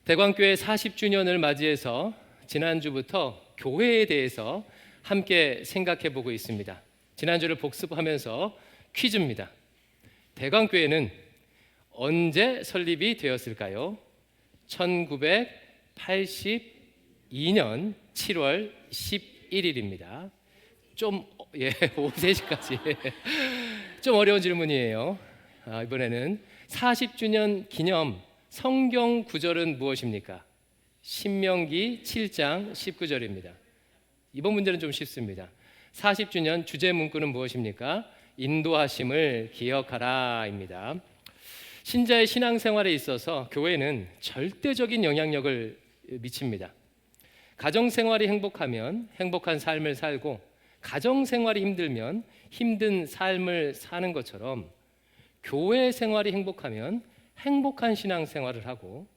대광교회 40주년을 맞이해서 지난주부터 교회에 대해서 함께 생각해 보고 있습니다. 지난주를 복습하면서 퀴즈입니다. 대광교회는 언제 설립이 되었을까요? 1982년 7월 11일입니다. 오후 3시까지 좀 어려운 질문이에요. 이번에는 40주년 기념 성경 구절은 무엇입니까? 신명기 7장 19절입니다. 이번 문제는 좀 쉽습니다. 40주년 주제 문구는 무엇입니까? 인도하심을 기억하라입니다. 신자의 신앙생활에 있어서 교회는 절대적인 영향력을 미칩니다. 가정생활이 행복하면 행복한 삶을 살고, 가정생활이 힘들면 힘든 삶을 사는 것처럼 교회 생활이 행복하면 행복한 신앙생활을 하고,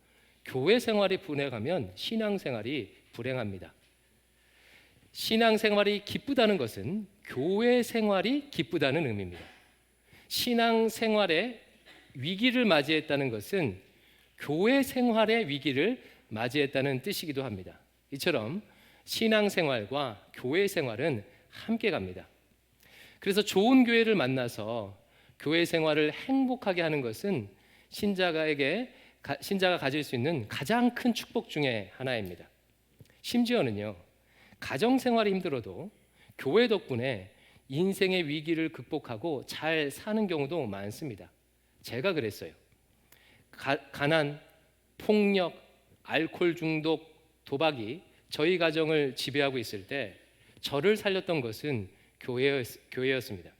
교회 생활이 불행하면 신앙생활이 불행합니다. 신앙생활이 기쁘다는 것은 교회 생활이 기쁘다는 의미입니다. 신앙생활에 위기를 맞이했다는 것은 교회 생활의 위기를 맞이했다는 뜻이기도 합니다. 이처럼 신앙생활과 교회 생활은 함께 갑니다. 그래서 좋은 교회를 만나서 교회 생활을 행복하게 하는 것은 신자가 가질 수 있는 가장 큰 축복 중에 하나입니다. 심지어는요, 가정생활이 힘들어도 교회 덕분에 인생의 위기를 극복하고 잘 사는 경우도 많습니다. 제가 그랬어요. 가난, 폭력, 알코올 중독, 도박이 저희 가정을 지배하고 있을 때 저를 살렸던 것은 교회였습니다.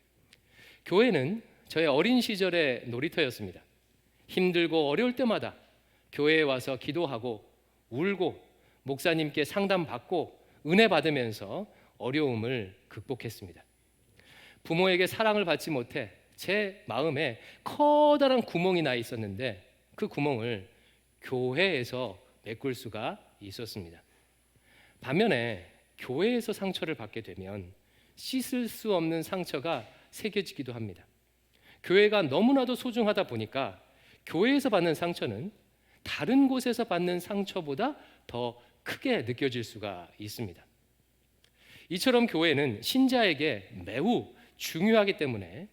교회는 저의 어린 시절의 놀이터였습니다. 힘들고 어려울 때마다 교회에 와서 기도하고 울고 목사님께 상담받고 은혜 받으면서 어려움을 극복했습니다. 부모에게 사랑을 받지 못해 제 마음에 커다란 구멍이 나 있었는데 그 구멍을 교회에서 메꿀 수가 있었습니다. 반면에 교회에서 상처를 받게 되면 씻을 수 없는 상처가 새겨지기도 합니다. 교회가 너무나도 소중하다 보니까 교회에서 받는 상처는 다른 곳에서 받는 상처보다 더 크게 느껴질 수가 있습니다. 이처럼 교회는 신자에게 매우 중요하기 때문에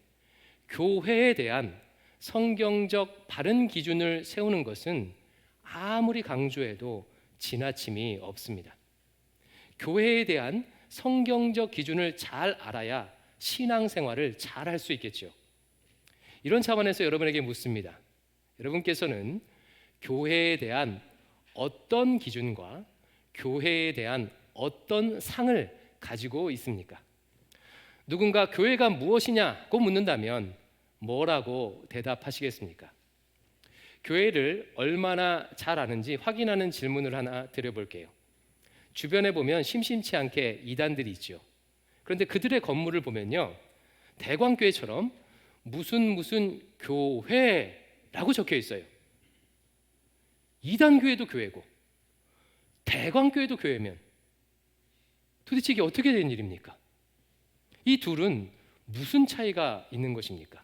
교회에 대한 성경적 바른 기준을 세우는 것은 아무리 강조해도 지나침이 없습니다. 교회에 대한 성경적 기준을 잘 알아야 신앙생활을 잘 할 수 있겠죠. 이런 차원에서 여러분에게 묻습니다. 여러분께서는 교회에 대한 어떤 기준과 교회에 대한 어떤 상을 가지고 있습니까? 누군가 교회가 무엇이냐고 묻는다면 뭐라고 대답하시겠습니까? 교회를 얼마나 잘 아는지 확인하는 질문을 하나 드려볼게요. 주변에 보면 심심치 않게 이단들이 있죠. 그런데 그들의 건물을 보면요, 대광교회처럼 무슨 교회라고 적혀 있어요. 이단교회도 교회고 대광교회도 교회면 도대체 이게 어떻게 된 일입니까? 이 둘은 무슨 차이가 있는 것입니까?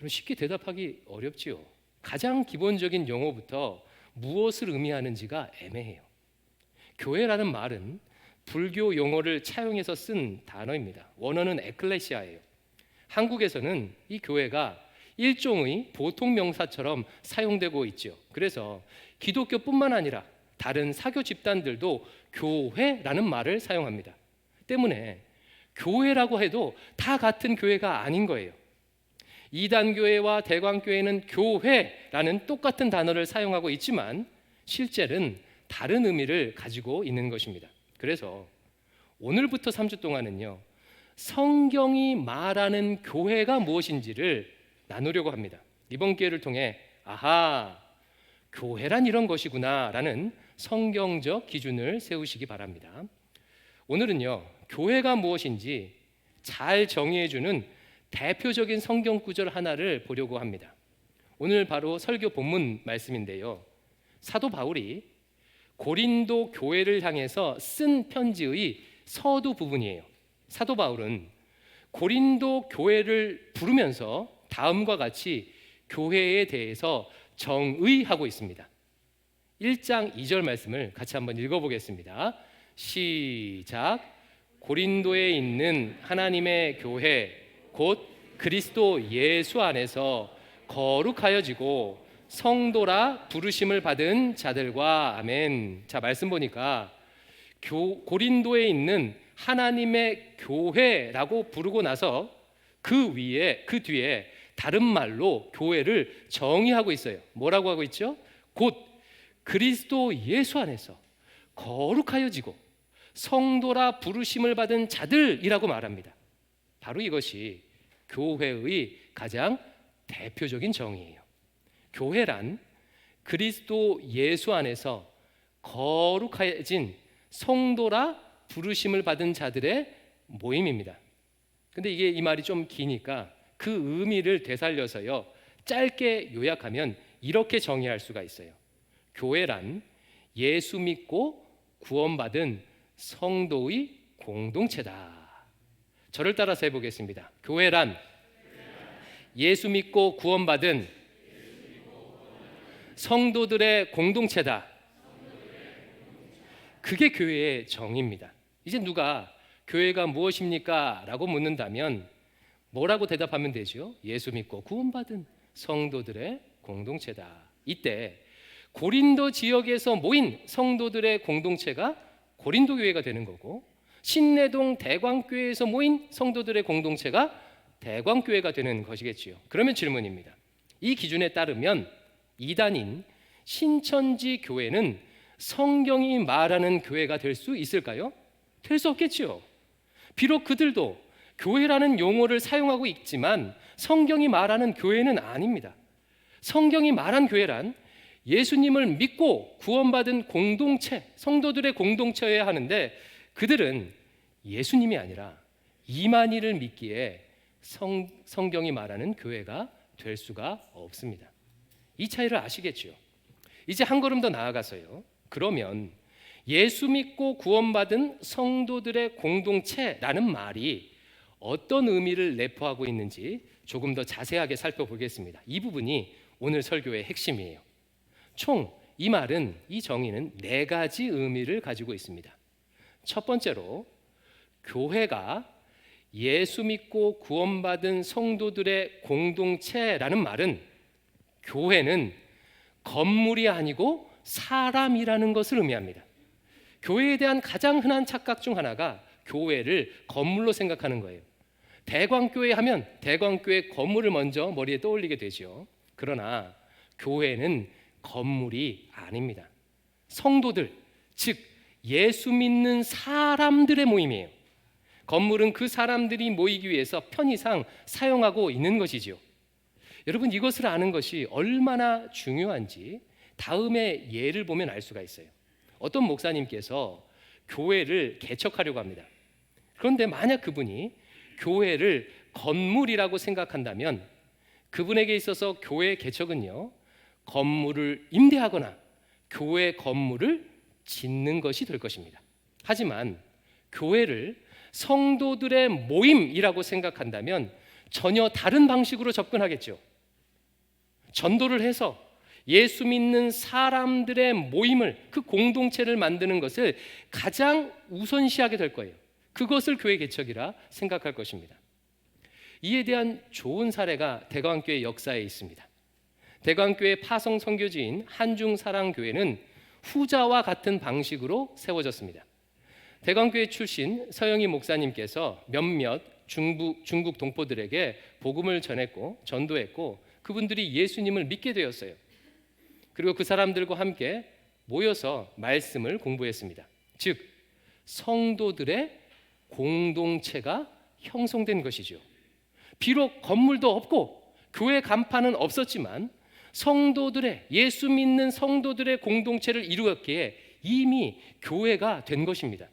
쉽게 대답하기 어렵지요. 가장 기본적인 용어부터 무엇을 의미하는지가 애매해요. 교회라는 말은 불교 용어를 차용해서 쓴 단어입니다. 원어는 에클레시아예요. 한국에서는 이 교회가 일종의 보통 명사처럼 사용되고 있죠. 그래서 기독교뿐만 아니라 다른 사교 집단들도 교회라는 말을 사용합니다. 때문에 교회라고 해도 다 같은 교회가 아닌 거예요. 이단교회와 대광교회는 교회라는 똑같은 단어를 사용하고 있지만 실제는 다른 의미를 가지고 있는 것입니다. 그래서 오늘부터 3주 동안은요, 성경이 말하는 교회가 무엇인지를 나누려고 합니다. 이번 기회를 통해 교회란 이런 것이구나 라는 성경적 기준을 세우시기 바랍니다. 오늘은요, 교회가 무엇인지 잘 정의해주는 대표적인 성경 구절 하나를 보려고 합니다. 오늘 바로 설교 본문 말씀인데요, 사도 바울이 고린도 교회를 향해서 쓴 편지의 서두 부분이에요. 사도 바울은 고린도 교회를 부르면서 다음과 같이 교회에 대해서 정의하고 있습니다. 1장 2절 말씀을 같이 한번 읽어보겠습니다. 시작. 고린도에 있는 하나님의 교회 곧 그리스도 예수 안에서 거룩하여지고 성도라 부르심을 받은 자들과 아멘. 자, 말씀 보니까 고린도에 있는 하나님의 교회라고 부르고 나서 그 뒤에 다른 말로 교회를 정의하고 있어요. 뭐라고 하고 있죠? 곧 그리스도 예수 안에서 거룩하여지고 성도라 부르심을 받은 자들이라고 말합니다. 바로 이것이 교회의 가장 대표적인 정의예요. 교회란 그리스도 예수 안에서 거룩해진 성도라 부르심을 받은 자들의 모임입니다. 근데 이 말이 좀 기니까 그 의미를 되살려서요, 짧게 요약하면 이렇게 정의할 수가 있어요. 교회란 예수 믿고 구원받은 성도의 공동체다. 저를 따라서 해보겠습니다. 교회란 예수 믿고 구원받은 성도들의 공동체다. 그게 교회의 정의입니다. 이제 누가 교회가 무엇입니까? 라고 묻는다면 뭐라고 대답하면 되죠? 예수 믿고 구원받은 성도들의 공동체다. 이때 고린도 지역에서 모인 성도들의 공동체가 고린도 교회가 되는 거고, 신내동 대광교회에서 모인 성도들의 공동체가 대광교회가 되는 것이겠지요. 그러면 질문입니다. 이 기준에 따르면 이단인 신천지 교회는 성경이 말하는 교회가 될 수 있을까요? 될 수 없겠지요. 비록 그들도 교회라는 용어를 사용하고 있지만 성경이 말하는 교회는 아닙니다. 성경이 말한 교회란 예수님을 믿고 구원받은 공동체, 성도들의 공동체여야 하는데 그들은 예수님이 아니라 이만희를 믿기에 성경이 말하는 교회가 될 수가 없습니다. 이 차이를 아시겠죠? 이제 한 걸음 더 나아가서요, 그러면 예수 믿고 구원받은 성도들의 공동체라는 말이 어떤 의미를 내포하고 있는지 조금 더 자세하게 살펴보겠습니다. 이 부분이 오늘 설교의 핵심이에요. 총 이 말은, 이 정의는 4가지 의미를 가지고 있습니다. 첫 번째로, 교회가 예수 믿고 구원받은 성도들의 공동체라는 말은 교회는 건물이 아니고 사람이라는 것을 의미합니다. 교회에 대한 가장 흔한 착각 중 하나가 교회를 건물로 생각하는 거예요. 대광교회 하면 대광교회 건물을 먼저 머리에 떠올리게 되죠. 그러나 교회는 건물이 아닙니다. 성도들, 즉 예수 믿는 사람들의 모임이에요. 건물은 그 사람들이 모이기 위해서 편의상 사용하고 있는 것이죠. 여러분, 이것을 아는 것이 얼마나 중요한지 다음에 예를 보면 알 수가 있어요. 어떤 목사님께서 교회를 개척하려고 합니다. 그런데 만약 그분이 교회를 건물이라고 생각한다면 그분에게 있어서 교회 개척은요, 건물을 임대하거나 교회 건물을 짓는 것이 될 것입니다. 하지만 교회를 성도들의 모임이라고 생각한다면 전혀 다른 방식으로 접근하겠죠. 전도를 해서 예수 믿는 사람들의 모임을, 그 공동체를 만드는 것을 가장 우선시하게 될 거예요. 그것을 교회 개척이라 생각할 것입니다. 이에 대한 좋은 사례가 대광교회 역사에 있습니다. 대광교회 파송 선교지인 한중사랑교회는 후자와 같은 방식으로 세워졌습니다. 대광교회 출신 서영희 목사님께서 몇몇 중국 동포들에게 복음을 전했고 전도했고 그분들이 예수님을 믿게 되었어요. 그리고 그 사람들과 함께 모여서 말씀을 공부했습니다. 즉 성도들의 공동체가 형성된 것이죠. 비록 건물도 없고 교회 간판은 없었지만 성도들의, 예수 믿는 성도들의 공동체를 이루었기에 이미 교회가 된 것입니다.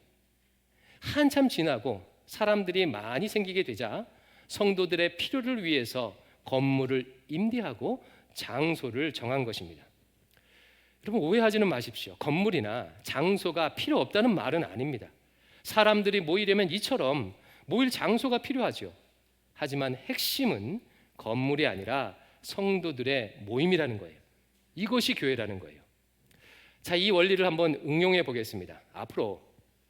한참 지나고 사람들이 많이 생기게 되자 성도들의 필요를 위해서 건물을 임대하고 장소를 정한 것입니다. 여러분, 오해하지는 마십시오. 건물이나 장소가 필요 없다는 말은 아닙니다. 사람들이 모이려면 이처럼 모일 장소가 필요하죠. 하지만 핵심은 건물이 아니라 성도들의 모임이라는 거예요. 이것이 교회라는 거예요. 자, 이 원리를 한번 응용해 보겠습니다. 앞으로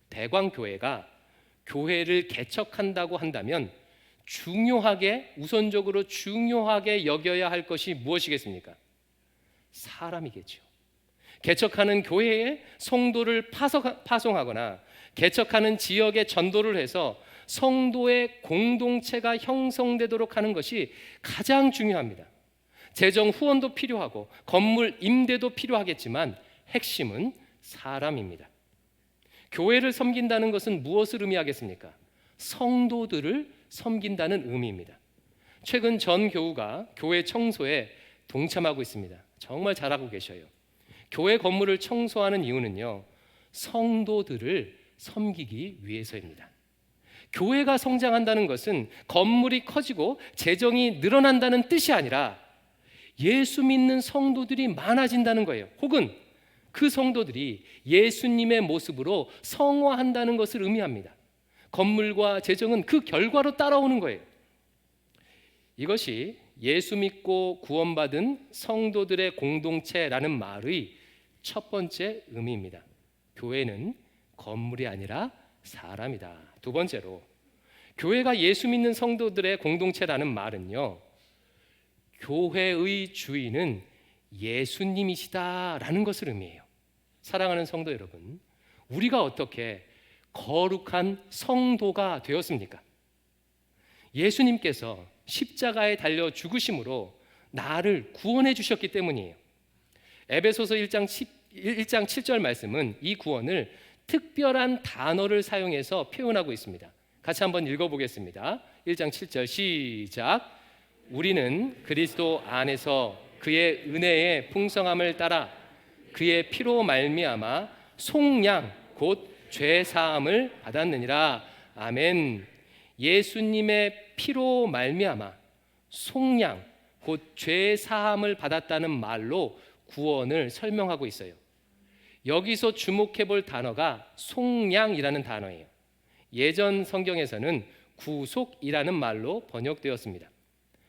대광교회가 교회를 개척한다고 한다면 우선적으로 중요하게 여겨야 할 것이 무엇이겠습니까? 사람이겠죠. 개척하는 교회에 성도를 파송하거나 개척하는 지역에 전도를 해서 성도의 공동체가 형성되도록 하는 것이 가장 중요합니다. 재정 후원도 필요하고 건물 임대도 필요하겠지만 핵심은 사람입니다. 교회를 섬긴다는 것은 무엇을 의미하겠습니까? 성도들을 섬긴다는 의미입니다. 최근 전 교우가 교회 청소에 동참하고 있습니다. 정말 잘하고 계셔요. 교회 건물을 청소하는 이유는요, 성도들을 섬기기 위해서입니다. 교회가 성장한다는 것은 건물이 커지고 재정이 늘어난다는 뜻이 아니라 예수 믿는 성도들이 많아진다는 거예요. 혹은 그 성도들이 예수님의 모습으로 성화한다는 것을 의미합니다. 건물과 재정은 그 결과로 따라오는 거예요. 이것이 예수 믿고 구원받은 성도들의 공동체라는 말의 첫 번째 의미입니다. 교회는 건물이 아니라 사람이다. 두 번째로, 교회가 예수 믿는 성도들의 공동체라는 말은요, 교회의 주인은 예수님이시다라는 것을 의미해요. 사랑하는 성도 여러분, 우리가 어떻게 거룩한 성도가 되었습니까? 예수님께서 십자가에 달려 죽으심으로 나를 구원해 주셨기 때문이에요. 에베소서 1장 7절 말씀은 이 구원을 특별한 단어를 사용해서 표현하고 있습니다. 같이 한번 읽어보겠습니다. 1장 7절 시작. 우리는 그리스도 안에서 그의 은혜의 풍성함을 따라 그의 피로 말미암아 속량 곧 죄 사함을 받았느니라. 아멘. 예수님의 피로 말미암아 속량 곧 죄 사함을 받았다는 말로 구원을 설명하고 있어요. 여기서 주목해 볼 단어가 속량이라는 단어예요. 예전 성경에서는 구속이라는 말로 번역되었습니다.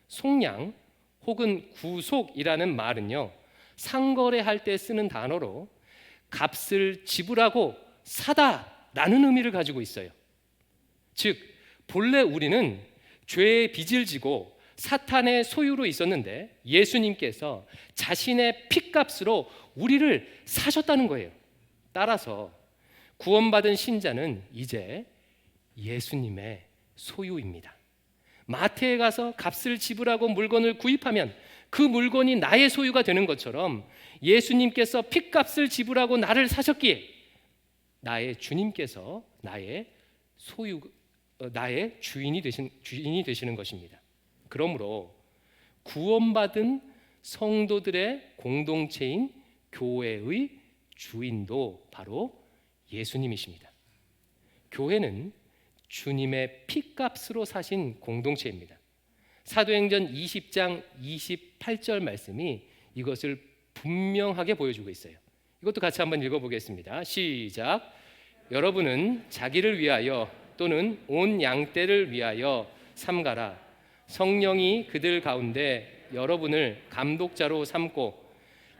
속량 혹은 구속이라는 말은요, 상거래할 때 쓰는 단어로 값을 지불하고 사다라는 의미를 가지고 있어요. 즉 본래 우리는 죄의 빚을 지고 사탄의 소유로 있었는데 예수님께서 자신의 피값으로 우리를 사셨다는 거예요. 따라서 구원받은 신자는 이제 예수님의 소유입니다. 마트에 가서 값을 지불하고 물건을 구입하면 그 물건이 나의 소유가 되는 것처럼 예수님께서 피값을 지불하고 나를 사셨기에 나의 주님께서 나의 주인이 되시는 것입니다. 그러므로 구원받은 성도들의 공동체인 교회의 주인도 바로 예수님이십니다. 교회는 주님의 피값으로 사신 공동체입니다. 사도행전 20장 28절 말씀이 이것을 분명하게 보여주고 있어요. 이것도 같이 한번 읽어보겠습니다. 시작. 여러분은 자기를 위하여 또는 온 양떼를 위하여 삼가라. 성령이 그들 가운데 여러분을 감독자로 삼고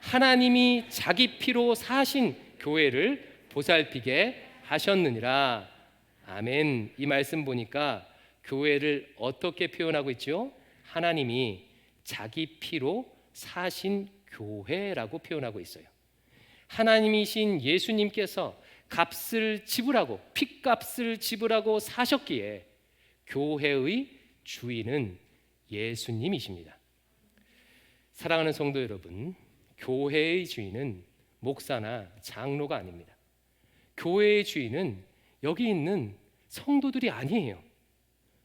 하나님이 자기 피로 사신 교회를 보살피게 하셨느니라. 아멘. 이 말씀 보니까 교회를 어떻게 표현하고 있죠? 하나님이 자기 피로 사신 교회라고 표현하고 있어요. 하나님이신 예수님께서 값을 지불하고 피값을 지불하고 사셨기에 교회의 주인은 예수님이십니다. 사랑하는 성도 여러분, 교회의 주인은 목사나 장로가 아닙니다. 교회의 주인은 여기 있는 성도들이 아니에요.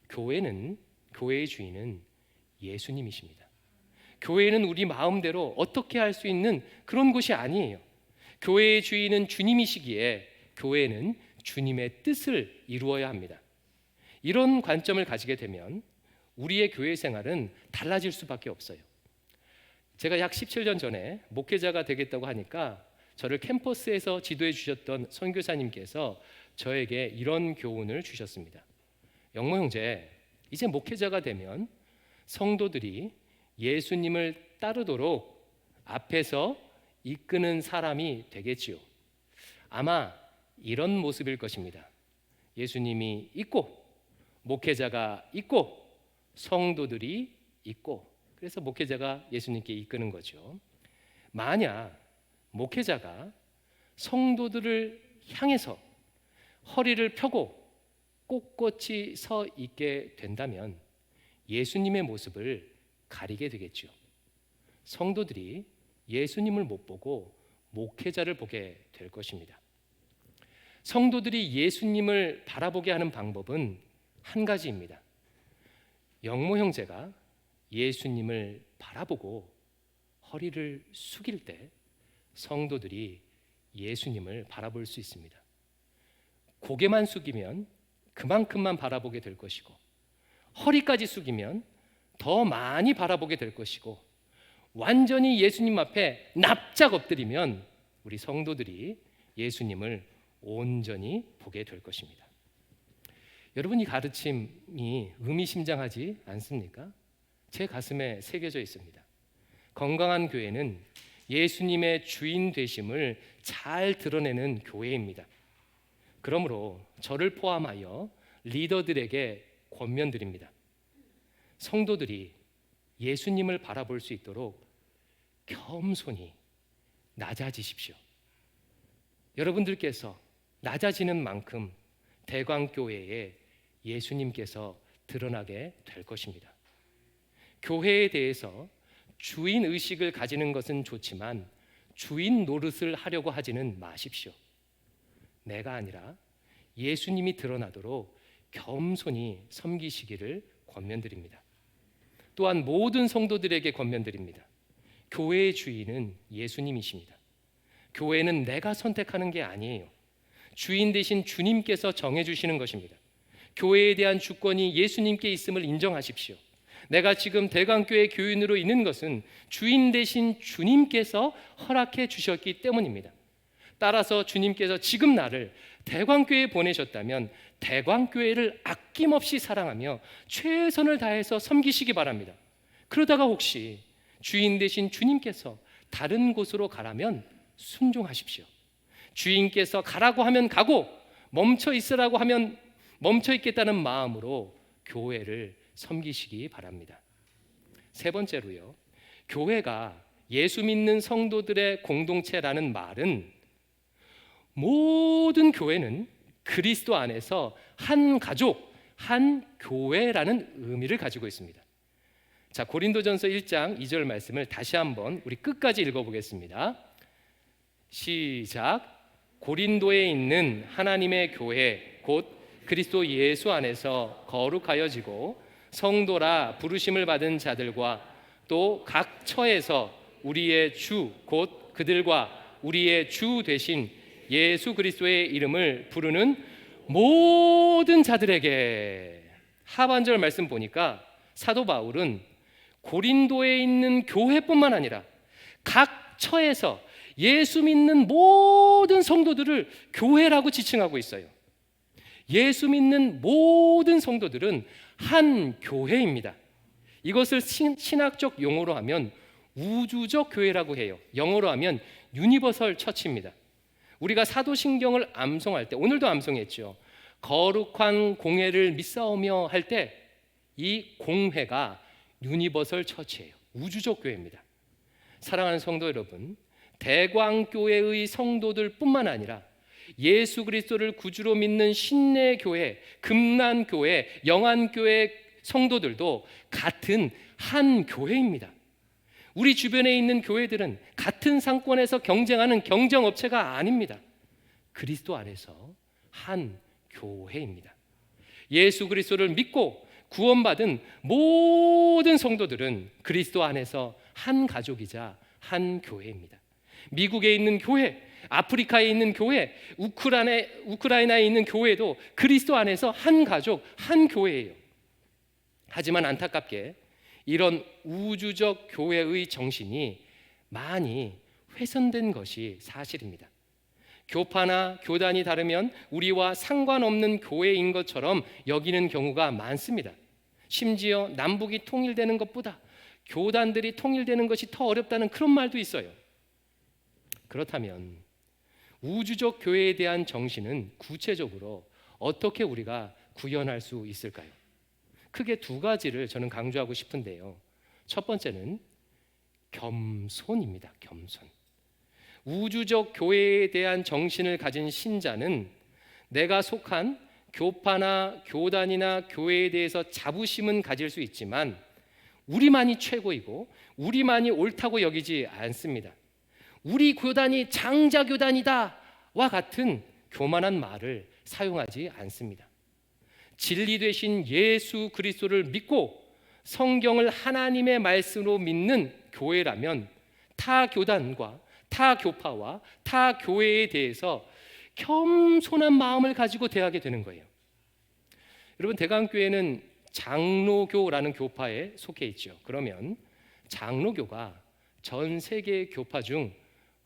교회의 주인은 예수님이십니다. 교회는 우리 마음대로 어떻게 할 수 있는 그런 곳이 아니에요. 교회의 주인은 주님이시기에 교회는 주님의 뜻을 이루어야 합니다. 이런 관점을 가지게 되면 우리의 교회 생활은 달라질 수밖에 없어요. 제가 약 17년 전에 목회자가 되겠다고 하니까 저를 캠퍼스에서 지도해 주셨던 선교사님께서 저에게 이런 교훈을 주셨습니다. 영모 형제, 이제 목회자가 되면 성도들이 예수님을 따르도록 앞에서 이끄는 사람이 되겠지요. 아마 이런 모습일 것입니다. 예수님이 있고 목회자가 있고 성도들이 있고, 그래서 목회자가 예수님께 이끄는 거죠. 만약 목회자가 성도들을 향해서 허리를 펴고 꼿꼿이 서 있게 된다면 예수님의 모습을 가리게 되겠죠. 성도들이 예수님을 못 보고 목회자를 보게 될 것입니다. 성도들이 예수님을 바라보게 하는 방법은 한 가지입니다. 영모 형제가 예수님을 바라보고 허리를 숙일 때 성도들이 예수님을 바라볼 수 있습니다. 고개만 숙이면 그만큼만 바라보게 될 것이고, 허리까지 숙이면 더 많이 바라보게 될 것이고, 완전히 예수님 앞에 납작 엎드리면 우리 성도들이 예수님을 온전히 보게 될 것입니다. 여러분, 이 가르침이 의미심장하지 않습니까? 제 가슴에 새겨져 있습니다. 건강한 교회는 예수님의 주인 되심을 잘 드러내는 교회입니다. 그러므로 저를 포함하여 리더들에게 권면드립니다. 성도들이 예수님을 바라볼 수 있도록 겸손히 낮아지십시오. 여러분들께서 낮아지는 만큼 대광교회에 예수님께서 드러나게 될 것입니다. 교회에 대해서 주인 의식을 가지는 것은 좋지만 주인 노릇을 하려고 하지는 마십시오. 내가 아니라 예수님이 드러나도록 겸손히 섬기시기를 권면드립니다. 또한 모든 성도들에게 권면드립니다. 교회의 주인은 예수님이십니다. 교회는 내가 선택하는 게 아니에요. 주인 되신 주님께서 정해주시는 것입니다. 교회에 대한 주권이 예수님께 있음을 인정하십시오. 내가 지금 대광교회 교인으로 있는 것은 주인 되신 주님께서 허락해 주셨기 때문입니다. 따라서 주님께서 지금 나를 대광교회에 보내셨다면 대광교회를 아낌없이 사랑하며 최선을 다해서 섬기시기 바랍니다. 그러다가 혹시 주인 되신 주님께서 다른 곳으로 가라면 순종하십시오. 주인께서 가라고 하면 가고 멈춰 있으라고 하면 멈춰 있겠다는 마음으로 교회를 섬기시기 바랍니다. 세 번째로요, 교회가 예수 믿는 성도들의 공동체라는 말은 모든 교회는 그리스도 안에서 한 가족, 한 교회라는 의미를 가지고 있습니다. 자, 고린도전서 1장 2절 말씀을 다시 한번 우리 끝까지 읽어보겠습니다. 시작. 고린도에 있는 하나님의 교회 곧 그리스도 예수 안에서 거룩하여지고 성도라 부르심을 받은 자들과 또 각 처에서 우리의 주 곧 그들과 우리의 주 되신 예수 그리스도의 이름을 부르는 모든 자들에게. 하반절 말씀 보니까 사도 바울은 고린도에 있는 교회뿐만 아니라 각 처에서 예수 믿는 모든 성도들을 교회라고 지칭하고 있어요. 예수 믿는 모든 성도들은 한 교회입니다. 이것을 신학적 용어로 하면 우주적 교회라고 해요. 영어로 하면 유니버설 처치입니다. 우리가 사도신경을 암송할 때, 오늘도 암송했죠. 거룩한 공회를 믿사오며 할 때 이 공회가 유니버설 처치예요. 우주적 교회입니다. 사랑하는 성도 여러분, 대광교회의 성도들뿐만 아니라 예수 그리스도를 구주로 믿는 신내교회, 금난교회, 영안교회 성도들도 같은 한 교회입니다. 우리 주변에 있는 교회들은 같은 상권에서 경쟁하는 경쟁업체가 아닙니다. 그리스도 안에서 한 교회입니다. 예수 그리스도를 믿고 구원받은 모든 성도들은 그리스도 안에서 한 가족이자 한 교회입니다. 미국에 있는 교회, 아프리카에 있는 교회, 우크라이나에 있는 교회도 그리스도 안에서 한 가족, 한 교회예요. 하지만 안타깝게 이런 우주적 교회의 정신이 많이 훼손된 것이 사실입니다. 교파나 교단이 다르면 우리와 상관없는 교회인 것처럼 여기는 경우가 많습니다. 심지어 남북이 통일되는 것보다 교단들이 통일되는 것이 더 어렵다는 그런 말도 있어요. 그렇다면 우주적 교회에 대한 정신은 구체적으로 어떻게 우리가 구현할 수 있을까요? 크게 두 가지를 저는 강조하고 싶은데요. 첫 번째는 겸손입니다. 겸손. 우주적 교회에 대한 정신을 가진 신자는 내가 속한 교파나 교단이나 교회에 대해서 자부심은 가질 수 있지만 우리만이 최고이고 우리만이 옳다고 여기지 않습니다. 우리 교단이 장자교단이다 와 같은 교만한 말을 사용하지 않습니다. 진리 되신 예수 그리스도를 믿고 성경을 하나님의 말씀으로 믿는 교회라면 타 교단과 타 교파와 타 교회에 대해서 겸손한 마음을 가지고 대하게 되는 거예요. 여러분, 대강교회는 장로교라는 교파에 속해 있죠. 그러면 장로교가 전 세계 교파 중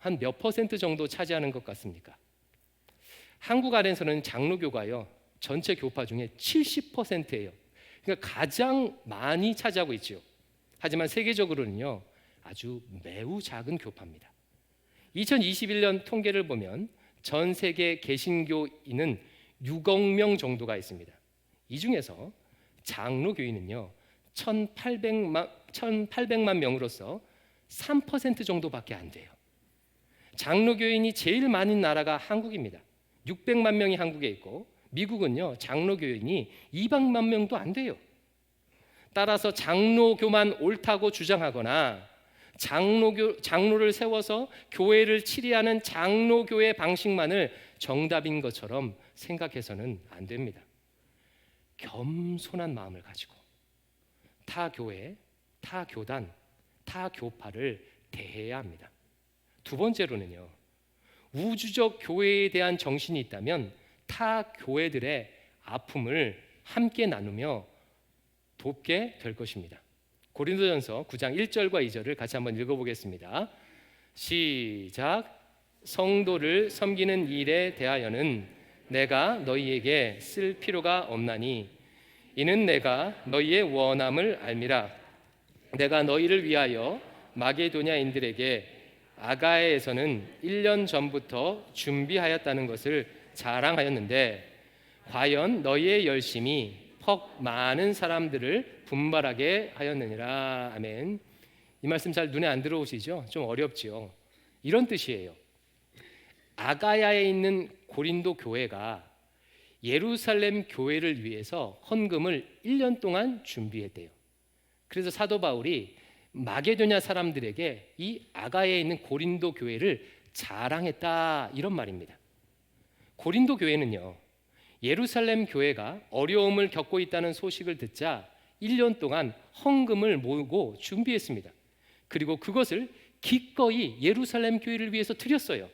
한 몇 퍼센트 정도 차지하는 것 같습니까? 한국 안에서는 장로교가요 전체 교파 중에 70%예요. 그러니까 가장 많이 차지하고 있죠. 하지만 세계적으로는요 아주 매우 작은 교파입니다. 2021년 통계를 보면 전 세계 개신교인은 6억 명 정도가 있습니다. 이 중에서 장로교인은요 1,800만 명으로서 3% 정도밖에 안 돼요. 장로교인이 제일 많은 나라가 한국입니다. 600만 명이 한국에 있고 미국은요 장로교인이 200만 명도 안 돼요. 따라서 장로교만 옳다고 주장하거나 장로를 세워서 교회를 치리하는 장로교의 방식만을 정답인 것처럼 생각해서는 안 됩니다. 겸손한 마음을 가지고 타 교회, 타 교단, 타 교파를 대해야 합니다. 두 번째로는요, 우주적 교회에 대한 정신이 있다면 타 교회들의 아픔을 함께 나누며 돕게 될 것입니다. 고린도전서 9장 1절과 2절을 같이 한번 읽어보겠습니다. 시작. 성도를 섬기는 일에 대하여는 내가 너희에게 쓸 필요가 없나니 이는 내가 너희의 원함을 알미라. 내가 너희를 위하여 마게도냐인들에게 아가야에서는 1년 전부터 준비하였다는 것을 자랑하였는데 과연 너희의 열심이 퍽 많은 사람들을 분발하게 하였느니라. 아멘. 이 말씀 잘 눈에 안 들어오시죠? 좀 어렵지요. 이런 뜻이에요. 아가야에 있는 고린도 교회가 예루살렘 교회를 위해서 헌금을 1년 동안 준비했대요. 그래서 사도 바울이 마게도냐 사람들에게 이 아가야에 있는 고린도 교회를 자랑했다 이런 말입니다. 고린도 교회는요 예루살렘 교회가 어려움을 겪고 있다는 소식을 듣자 1년 동안 헌금을 모으고 준비했습니다. 그리고 그것을 기꺼이 예루살렘 교회를 위해서 드렸어요.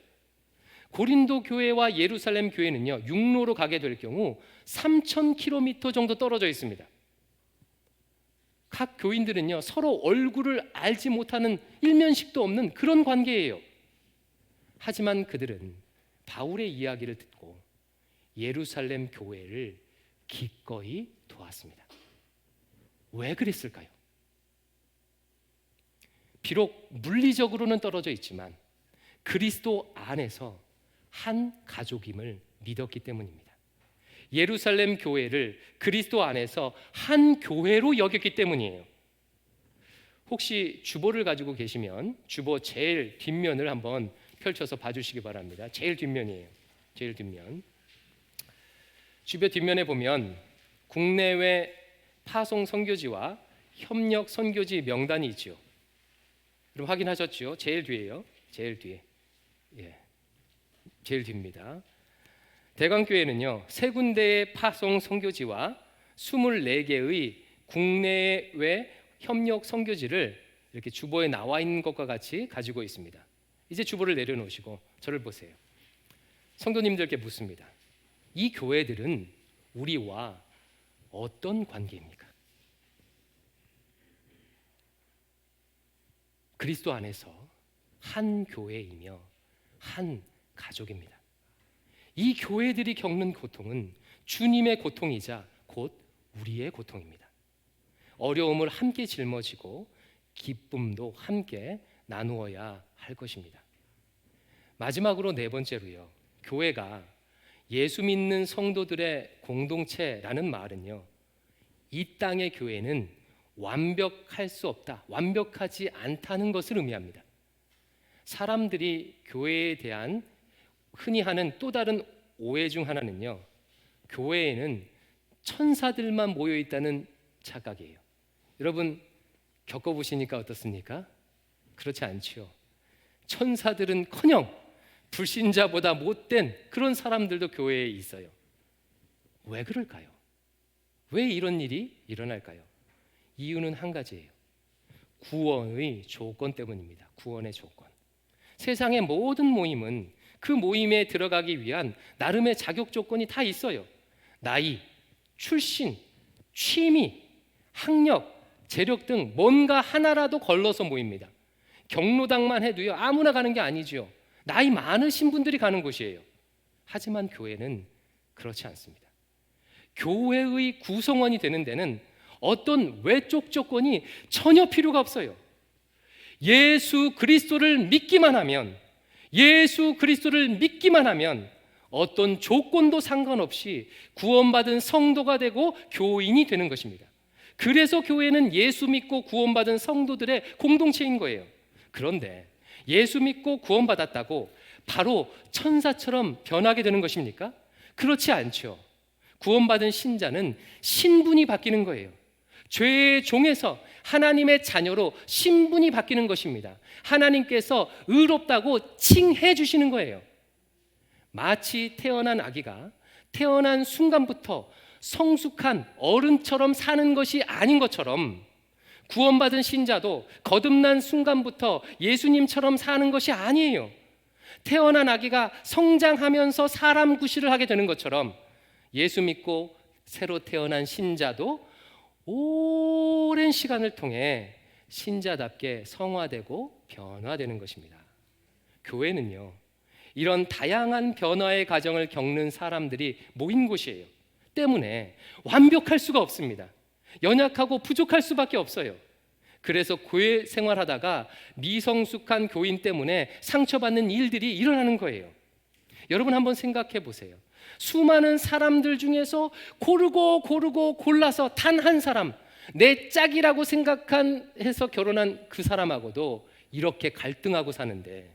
고린도 교회와 예루살렘 교회는요 육로로 가게 될 경우 3,000km 정도 떨어져 있습니다. 각 교인들은요 서로 얼굴을 알지 못하는 일면식도 없는 그런 관계예요. 하지만 그들은 바울의 이야기를 듣고 예루살렘 교회를 기꺼이 도왔습니다. 왜 그랬을까요? 비록 물리적으로는 떨어져 있지만 그리스도 안에서 한 가족임을 믿었기 때문입니다. 예루살렘 교회를 그리스도 안에서 한 교회로 여겼기 때문이에요. 혹시 주보를 가지고 계시면 주보 제일 뒷면을 한번 펼쳐서 봐주시기 바랍니다. 제일 뒷면이에요. 제일 뒷면. 주보 뒷면에 보면 국내외 파송 선교지와 협력 선교지 명단이 있죠. 그럼 확인하셨죠? 제일 뒤에요. 제일 뒤에. 예, 제일 뒤입니다. 대강교회는요 3군데의 파송 선교지와 24개의 국내외 협력 선교지를 이렇게 주보에 나와 있는 것과 같이 가지고 있습니다. 이제 주보를 내려놓으시고 저를 보세요. 성도님들께 묻습니다. 이 교회들은 우리와 어떤 관계입니까? 그리스도 안에서 한 교회이며 한 가족입니다. 이 교회들이 겪는 고통은 주님의 고통이자 곧 우리의 고통입니다. 어려움을 함께 짊어지고 기쁨도 함께 나누어야 할 것입니다. 마지막으로 네 번째로요. 교회가 예수 믿는 성도들의 공동체라는 말은요. 이 땅의 교회는 완벽할 수 없다, 완벽하지 않다는 것을 의미합니다. 사람들이 교회에 대한 흔히 하는 또 다른 오해 중 하나는요. 교회에는 천사들만 모여 있다는 착각이에요. 여러분 겪어보시니까 어떻습니까? 그렇지 않죠. 천사들은커녕 불신자보다 못된 그런 사람들도 교회에 있어요. 왜 그럴까요? 왜 이런 일이 일어날까요? 이유는 한 가지예요. 구원의 조건 때문입니다. 구원의 조건. 세상의 모든 모임은 그 모임에 들어가기 위한 나름의 자격 조건이 다 있어요. 나이, 출신, 취미, 학력, 재력 등 뭔가 하나라도 걸러서 모입니다. 경로당만 해도요, 아무나 가는 게 아니죠. 나이 많으신 분들이 가는 곳이에요. 하지만 교회는 그렇지 않습니다. 교회의 구성원이 되는 데는 어떤 외적 조건이 전혀 필요가 없어요. 예수 그리스도를 믿기만 하면, 예수 그리스도를 믿기만 하면 어떤 조건도 상관없이 구원받은 성도가 되고 교인이 되는 것입니다. 그래서 교회는 예수 믿고 구원받은 성도들의 공동체인 거예요. 그런데 예수 믿고 구원받았다고 바로 천사처럼 변하게 되는 것입니까? 그렇지 않죠. 구원받은 신자는 신분이 바뀌는 거예요. 죄의 종에서 하나님의 자녀로 신분이 바뀌는 것입니다. 하나님께서 의롭다고 칭해 주시는 거예요. 마치 태어난 아기가 태어난 순간부터 성숙한 어른처럼 사는 것이 아닌 것처럼 구원받은 신자도 거듭난 순간부터 예수님처럼 사는 것이 아니에요. 태어난 아기가 성장하면서 사람 구실을 하게 되는 것처럼 예수 믿고 새로 태어난 신자도 오랜 시간을 통해 신자답게 성화되고 변화되는 것입니다. 교회는요, 이런 다양한 변화의 과정을 겪는 사람들이 모인 곳이에요. 때문에 완벽할 수가 없습니다. 연약하고 부족할 수밖에 없어요. 그래서 교회 생활하다가 미성숙한 교인 때문에 상처받는 일들이 일어나는 거예요. 여러분 한번 생각해 보세요. 수많은 사람들 중에서 고르고 골라서 단 한 사람, 내 짝이라고 생각해서 결혼한 그 사람하고도 이렇게 갈등하고 사는데,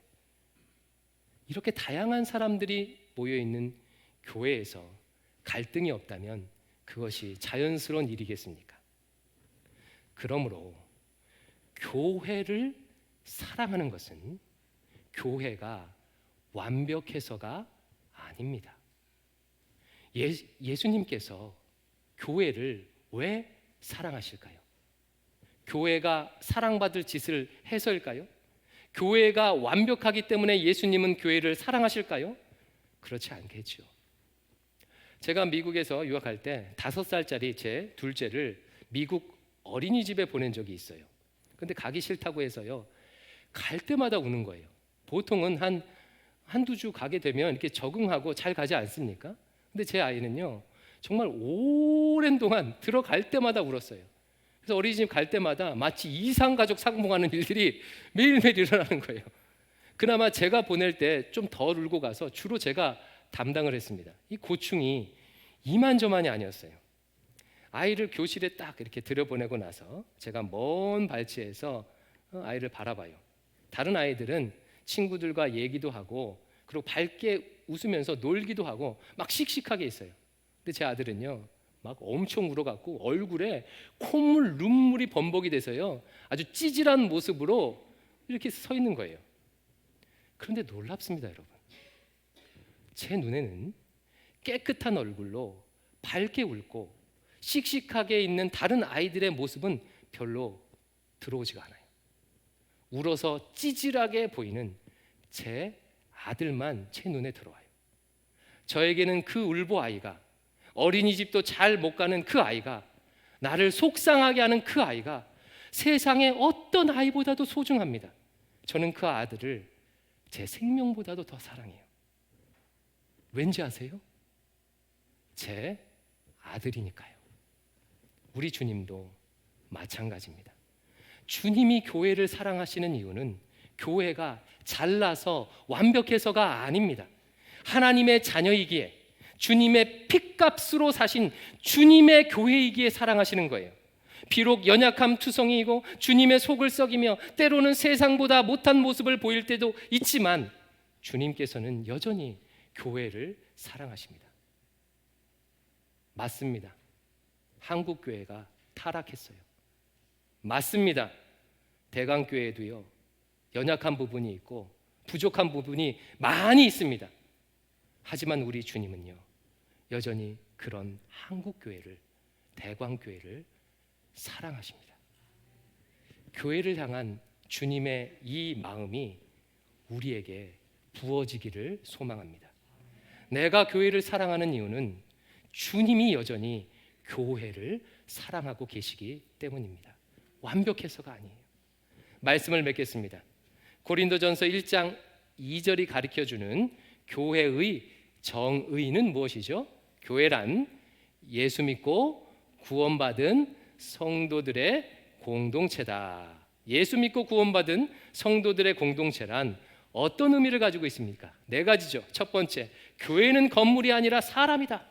이렇게 다양한 사람들이 모여있는 교회에서 갈등이 없다면 그것이 자연스러운 일이겠습니까? 그러므로 교회를 사랑하는 것은 교회가 완벽해서가 아닙니다. 예수님께서 교회를 왜 사랑하실까요? 교회가 사랑받을 짓을 해서일까요? 교회가 완벽하기 때문에 예수님은 교회를 사랑하실까요? 그렇지 않겠죠. 제가 미국에서 유학할 때 5살짜리 제 둘째를 미국 어린이집에 보낸 적이 있어요. 근데 가기 싫다고 해서요, 갈 때마다 우는 거예요. 보통은 한두 주 가게 되면 이렇게 적응하고 잘 가지 않습니까? 근데 제 아이는요, 정말 오랜 동안 들어갈 때마다 울었어요. 그래서 어린이집 갈 때마다 마치 이상가족 상봉하는 일들이 매일매일 일어나는 거예요. 그나마 제가 보낼 때 좀 덜 울고 가서 주로 제가 담당을 했습니다. 이 고충이 이만저만이 아니었어요. 아이를 교실에 딱 이렇게 들여보내고 나서 제가 먼 발치에서 아이를 바라봐요. 다른 아이들은 친구들과 얘기도 하고 그리고 밝게 웃으면서 놀기도 하고 막 씩씩하게 있어요. 근데 제 아들은요, 막 엄청 울어갖고 얼굴에 콧물, 눈물이 범벅이 돼서요, 아주 찌질한 모습으로 이렇게 서 있는 거예요. 그런데 놀랍습니다, 여러분. 제 눈에는 깨끗한 얼굴로 밝게 웃고 씩씩하게 있는 다른 아이들의 모습은 별로 들어오지가 않아요. 울어서 찌질하게 보이는 제 아들만 제 눈에 들어와요. 저에게는 그 울보 아이가, 어린이집도 잘 못 가는 그 아이가, 나를 속상하게 하는 그 아이가 세상의 어떤 아이보다도 소중합니다. 저는 그 아들을 제 생명보다도 더 사랑해요. 왠지 아세요? 제 아들이니까요. 우리 주님도 마찬가지입니다. 주님이 교회를 사랑하시는 이유는 교회가 잘나서 완벽해서가 아닙니다. 하나님의 자녀이기에 주님의 핏값으로 사신 주님의 교회이기에 사랑하시는 거예요. 비록 연약함 투성이이고 주님의 속을 썩이며 때로는 세상보다 못한 모습을 보일 때도 있지만 주님께서는 여전히 교회를 사랑하십니다. 맞습니다. 한국 교회가 타락했어요. 맞습니다. 대강교회도요, 연약한 부분이 있고 부족한 부분이 많이 있습니다. 하지만 우리 주님은요, 여전히 그런 한국교회를, 대광교회를 사랑하십니다. 교회를 향한 주님의 이 마음이 우리에게 부어지기를 소망합니다. 내가 교회를 사랑하는 이유는 주님이 여전히 교회를 사랑하고 계시기 때문입니다. 완벽해서가 아니에요. 말씀을 맺겠습니다. 고린도전서 1장 2절이 가르쳐주는 교회의 정의는 무엇이죠? 교회란 예수 믿고 구원받은 성도들의 공동체다. 예수 믿고 구원받은 성도들의 공동체란 어떤 의미를 가지고 있습니까? 네 가지죠. 첫 번째, 교회는 건물이 아니라 사람이다.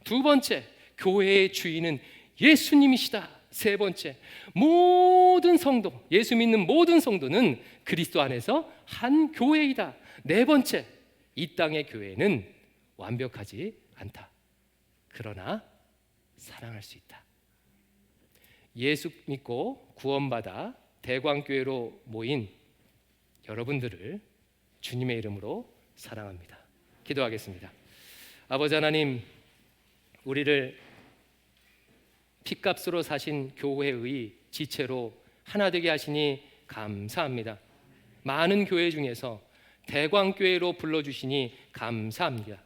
두 번째, 교회의 주인은 예수님이시다. 세 번째, 모든 성도, 예수 믿는 모든 성도는 그리스도 안에서 한 교회이다. 네 번째, 이 땅의 교회는 완벽하지 않다. 그러나 사랑할 수 있다. 예수 믿고 구원받아 대광교회로 모인 여러분들을 주님의 이름으로 사랑합니다. 기도하겠습니다. 아버지 하나님, 우리를 핏값으로 사신 교회의 지체로 하나 되게 하시니 감사합니다. 많은 교회 중에서 대광교회로 불러주시니 감사합니다.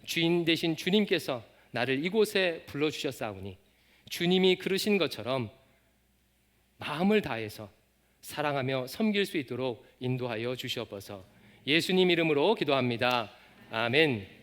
주인 되신 주님께서 나를 이곳에 불러주셨사오니 주님이 그러신 것처럼 마음을 다해서 사랑하며 섬길 수 있도록 인도하여 주시옵소서. 예수님 이름으로 기도합니다. 아멘.